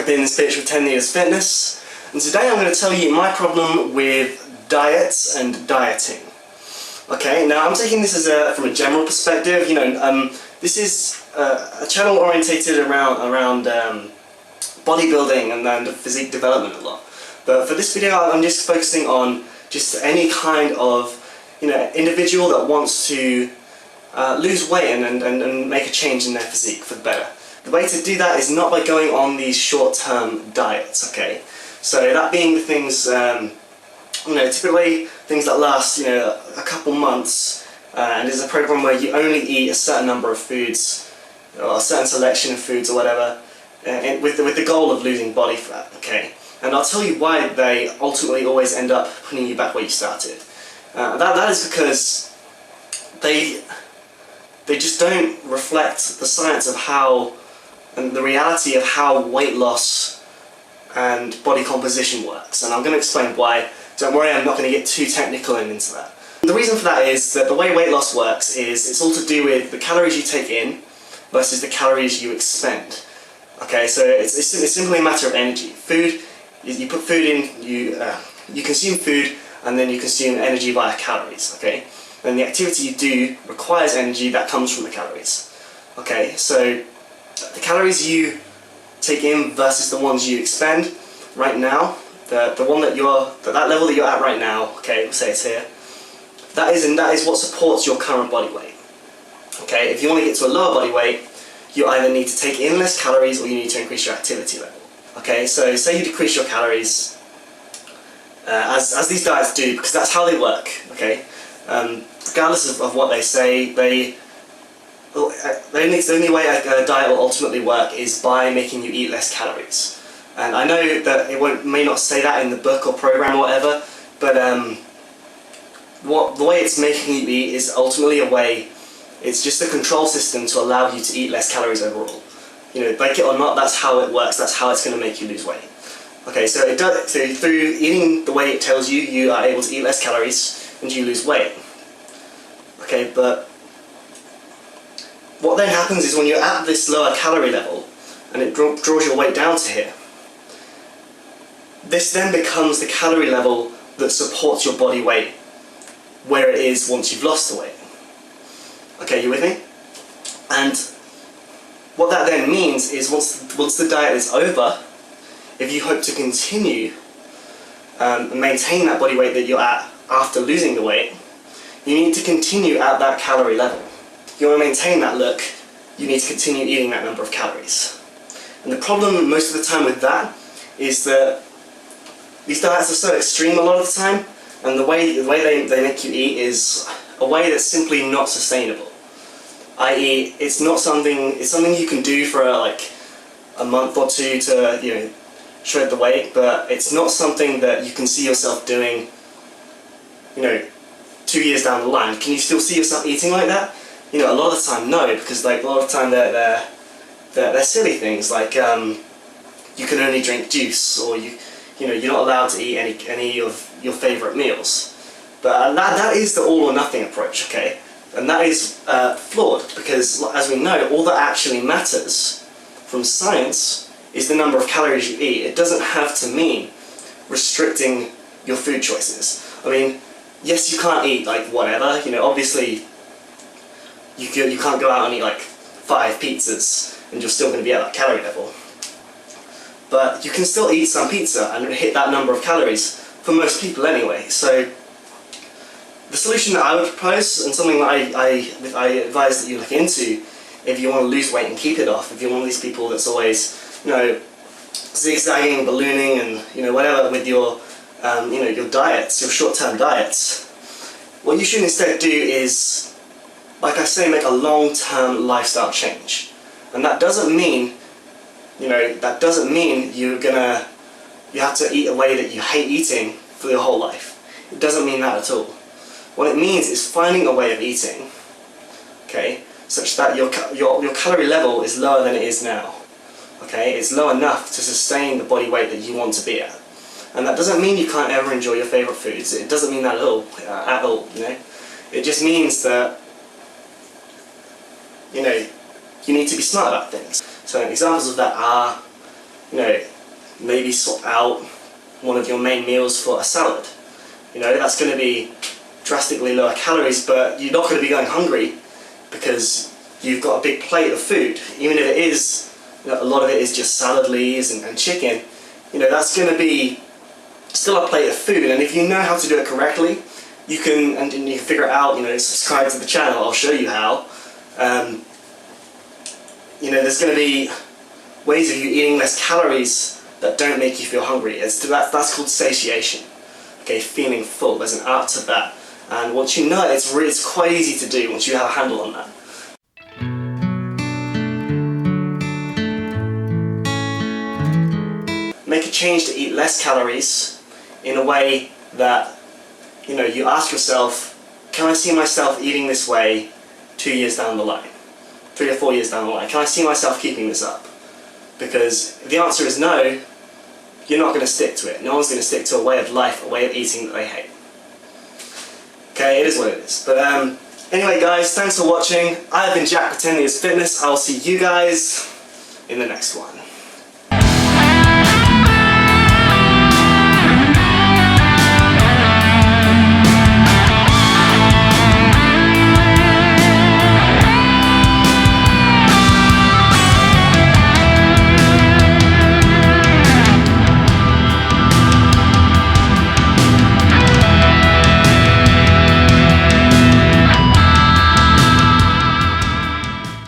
I've been in this pitch for 10 years fitness, and today I'm going to tell you my problem with diets and dieting. Okay, now I'm taking this as from a general perspective. This is a channel orientated around bodybuilding and physique development a lot. But for this video I'm just focusing on just any kind of individual that wants to lose weight and make a change in their physique for the better. The way to do that is not by going on these short-term diets, okay? So that being the things, typically things that last, a couple months, and is a program where you only eat a certain number of foods, or a certain selection of foods or whatever, with the goal of losing body fat, okay? And I'll tell you why they ultimately always end up putting you back where you started. That is because they just don't reflect the science of how, and the reality of how weight loss and body composition works. And I'm going to explain why. Don't worry, I'm not going to get too technical into that. The reason for that is that the way weight loss works is it's all to do with the calories you take in versus the calories you expend. Okay, so it's simply a matter of energy. Food, you put food in, you consume food, and then you consume energy via calories, okay? And the activity you do requires energy that comes from the calories. Okay, so the calories you take in versus the ones you expend right now, that level that you're at right now, okay, we'll say it's here, that is what supports your current body weight. Okay, if you want to get to a lower body weight, you either need to take in less calories or you need to increase your activity level. Okay, so say you decrease your calories, as these diets do, because that's how they work, okay? Regardless of what they say, the only way a diet will ultimately work is by making you eat less calories. And I know that it may not say that in the book or program or whatever, but the way it's making you eat is ultimately it's just a control system to allow you to eat less calories overall. Like it or not, that's how it works, that's how it's going to make you lose weight. Okay, so through eating the way it tells you, you are able to eat less calories and you lose weight. Okay, but what then happens is when you're at this lower calorie level and it draws your weight down to here, this then becomes the calorie level that supports your body weight where it is once you've lost the weight. Okay, you with me? And what that then means is once the diet is over, if you hope to continue and maintain that body weight that you're at after losing the weight, you need to continue at that calorie level. If you want to maintain that look, you need to continue eating that number of calories. And the problem most of the time with that is that these diets are so extreme a lot of the time, and the way they make you eat is a way that's simply not sustainable. I.e., it's something you can do for like a month or two to shred the weight, but it's not something that you can see yourself doing 2 years down the line. Can you still see yourself eating like that? A lot of the time no, because like a lot of the time they're silly things like you can only drink juice, or you're not allowed to eat any of your favourite meals. But that is the all or nothing approach, okay? And that is flawed, because as we know, all that actually matters from science is the number of calories you eat. It doesn't have to mean restricting your food choices. I mean, yes, you can't eat like whatever, obviously you can't go out and eat like 5 pizzas and you're still going to be at that calorie level. But you can still eat some pizza and hit that number of calories, for most people anyway. So the solution that I would propose, and something that I advise that you look into if you want to lose weight and keep it off, if you're one of these people that's always zigzagging, ballooning and whatever with your your diets, your short-term diets, what you should instead do is, like I say, make a long-term lifestyle change. And that doesn't mean you have to eat a way that you hate eating for your whole life. It doesn't mean that at all. What it means is finding a way of eating, okay, such that your calorie level is lower than it is now. Okay, it's low enough to sustain the body weight that you want to be at. And that doesn't mean you can't ever enjoy your favourite foods. It doesn't mean that at all. It just means that you need to be smart about things. So examples of that are, maybe swap out one of your main meals for a salad. You know, that's going to be drastically lower calories, but you're not going to be going hungry because you've got a big plate of food. Even if it is, you know, a lot of it is just salad leaves and chicken, you know, that's going to be still a plate of food. And if you know how to do it correctly, you can, and you can figure it out, you know, subscribe to the channel, I'll show you how. You know, there's going to be ways of you eating less calories that don't make you feel hungry. That's called satiation. Okay, feeling full. There's an art to that. And once you know it, it's quite easy to do once you have a handle on that. Make a change to eat less calories in a way that, you know, you ask yourself, can I see myself eating this way 2 years down the line? 3 or 4 years down the line? Can I see myself keeping this up? Because if the answer is no, you're not going to stick to it. No one's going to stick to a way of life, a way of eating that they hate. Okay, it is what it is. But anyway guys, thanks for watching. I have been Jack with 10 Years Fitness. I will see you guys in the next one.